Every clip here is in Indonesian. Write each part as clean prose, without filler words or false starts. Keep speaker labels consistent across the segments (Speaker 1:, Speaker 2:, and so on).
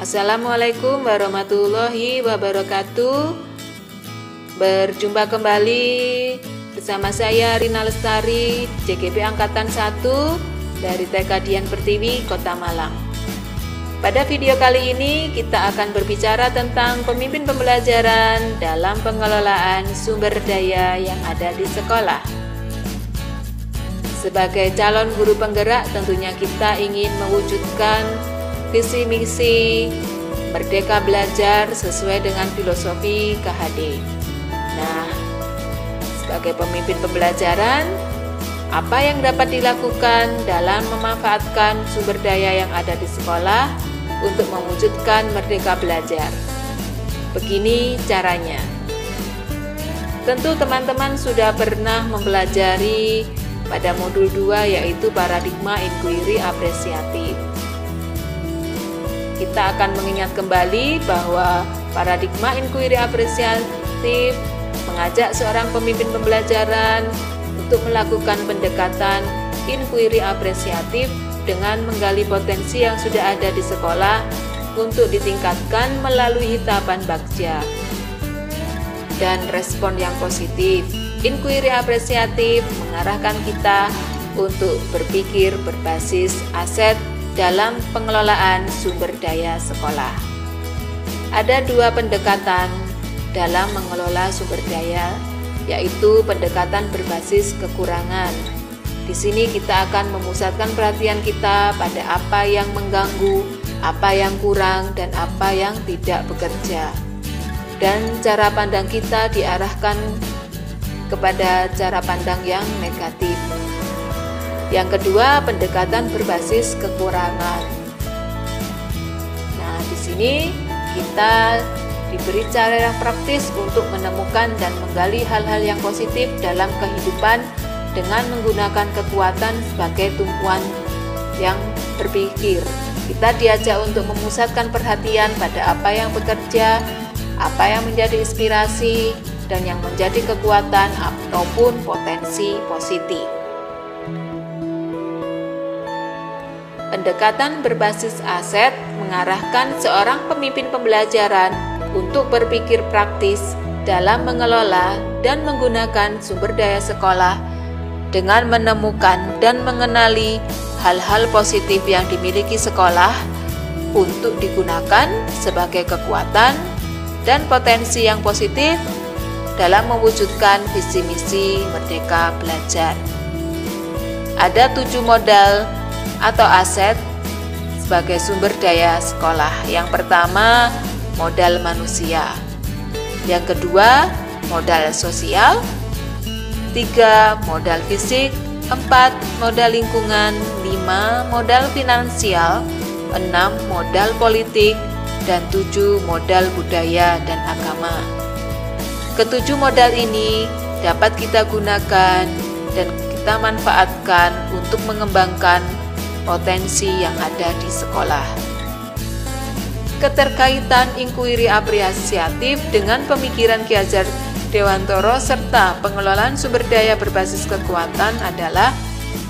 Speaker 1: Assalamualaikum warahmatullahi wabarakatuh. Berjumpa kembali bersama saya Rina Lestari, JGP Angkatan 1 dari TK Dian Pertiwi, Kota Malang. Pada video kali ini kita akan berbicara tentang pemimpin pembelajaran dalam pengelolaan sumber daya yang ada di sekolah. Sebagai calon guru penggerak, tentunya kita ingin mewujudkan visi misi Merdeka Belajar sesuai dengan filosofi KHD. Nah, sebagai pemimpin pembelajaran, apa yang dapat dilakukan dalam memanfaatkan sumber daya yang ada di sekolah untuk mewujudkan Merdeka Belajar? Begini caranya. Tentu teman-teman sudah pernah mempelajari pada modul 2, yaitu paradigma inquiry apresiatif. Kita akan mengingat kembali bahwa paradigma inquiry apresiatif mengajak seorang pemimpin pembelajaran untuk melakukan pendekatan inquiry apresiatif dengan menggali potensi yang sudah ada di sekolah untuk ditingkatkan melalui tahapan bagja dan respon yang positif. Inquiry apresiatif mengarahkan kita untuk berpikir berbasis aset dalam pengelolaan sumber daya sekolah. Ada dua pendekatan dalam mengelola sumber daya, yaitu pendekatan berbasis kekurangan. Di sini kita akan memusatkan perhatian kita pada apa yang mengganggu, apa yang kurang, dan apa yang tidak bekerja. Dan cara pandang kita diarahkan kepada cara pandang yang negatif. Yang kedua, pendekatan berbasis kekurangan. Nah, di sini kita diberi cara yang praktis untuk menemukan dan menggali hal-hal yang positif dalam kehidupan dengan menggunakan kekuatan sebagai tumpuan yang berpikir. Kita diajak untuk memusatkan perhatian pada apa yang bekerja, apa yang menjadi inspirasi, dan yang menjadi kekuatan ataupun potensi positif. Pendekatan berbasis aset mengarahkan seorang pemimpin pembelajaran untuk berpikir praktis dalam mengelola dan menggunakan sumber daya sekolah dengan menemukan dan mengenali hal-hal positif yang dimiliki sekolah untuk digunakan sebagai kekuatan dan potensi yang positif dalam mewujudkan visi misi Merdeka Belajar. Ada 7 modal atau aset sebagai sumber daya sekolah. Yang pertama, modal manusia. Yang kedua, modal sosial. 3, modal fisik. 4, modal lingkungan. 5, modal finansial. 6, modal politik. Dan 7, modal budaya dan agama. Ketujuh modal ini dapat kita gunakan dan kita manfaatkan untuk mengembangkan potensi yang ada di sekolah. Keterkaitan inquiry apresiatif dengan pemikiran Ki Hajar Dewantoro serta pengelolaan sumber daya berbasis kekuatan adalah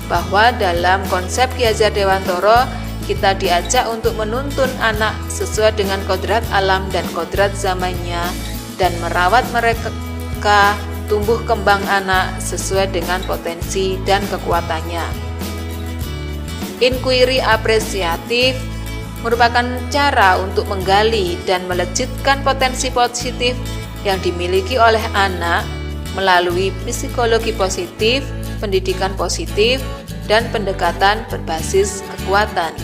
Speaker 1: bahwa dalam konsep Ki Hajar Dewantoro kita diajak untuk menuntun anak sesuai dengan kodrat alam dan kodrat zamannya dan merawat mereka tumbuh kembang anak sesuai dengan potensi dan kekuatannya. Inquiry apresiatif merupakan cara untuk menggali dan melejitkan potensi positif yang dimiliki oleh anak melalui psikologi positif, pendidikan positif, dan pendekatan berbasis kekuatan.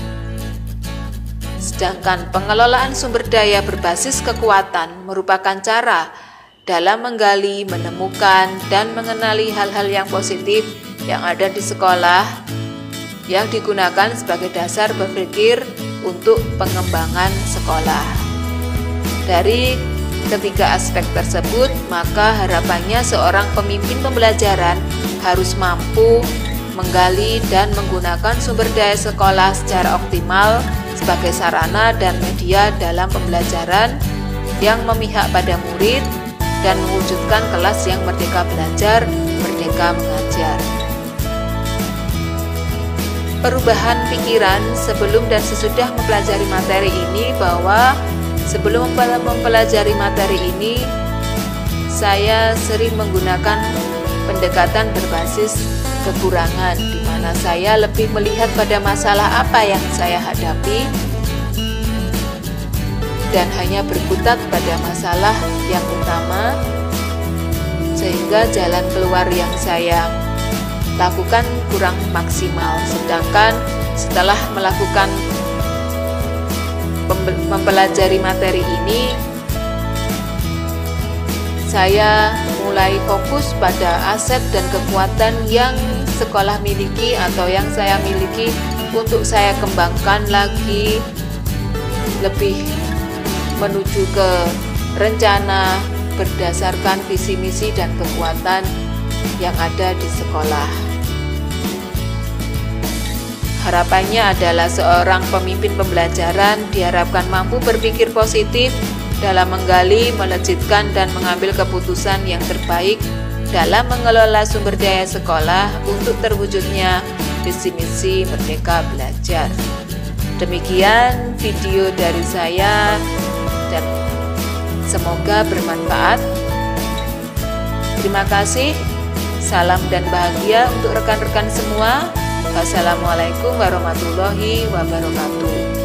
Speaker 1: Sedangkan pengelolaan sumber daya berbasis kekuatan merupakan cara dalam menggali, menemukan, dan mengenali hal-hal yang positif yang ada di sekolah yang digunakan sebagai dasar berpikir untuk pengembangan sekolah. Dari ketiga aspek tersebut, maka harapannya seorang pemimpin pembelajaran harus mampu menggali dan menggunakan sumber daya sekolah secara optimal sebagai sarana dan media dalam pembelajaran yang memihak pada murid dan mewujudkan kelas yang merdeka belajar, merdeka mengajar. perubahan pikiran sebelum dan sesudah mempelajari materi ini, bahwa sebelum mempelajari materi ini saya sering menggunakan pendekatan berbasis kekurangan, di mana saya lebih melihat pada masalah apa yang saya hadapi dan hanya berkutat pada masalah yang utama, sehingga jalan keluar yang saya lakukan kurang maksimal. Sedangkan setelah melakukan mempelajari materi ini, saya mulai fokus pada aset dan kekuatan yang sekolah miliki atau yang saya miliki untuk saya kembangkan lagi, lebih menuju ke rencana berdasarkan visi misi dan kekuatan yang ada di sekolah. Harapannya adalah seorang pemimpin pembelajaran diharapkan mampu berpikir positif dalam menggali, melejitkan, dan mengambil keputusan yang terbaik dalam mengelola sumber daya sekolah untuk terwujudnya visi misi Merdeka Belajar. Demikian video dari saya dan semoga bermanfaat. Terima kasih, salam dan bahagia untuk rekan-rekan semua. Wassalamualaikum warahmatullahi wabarakatuh.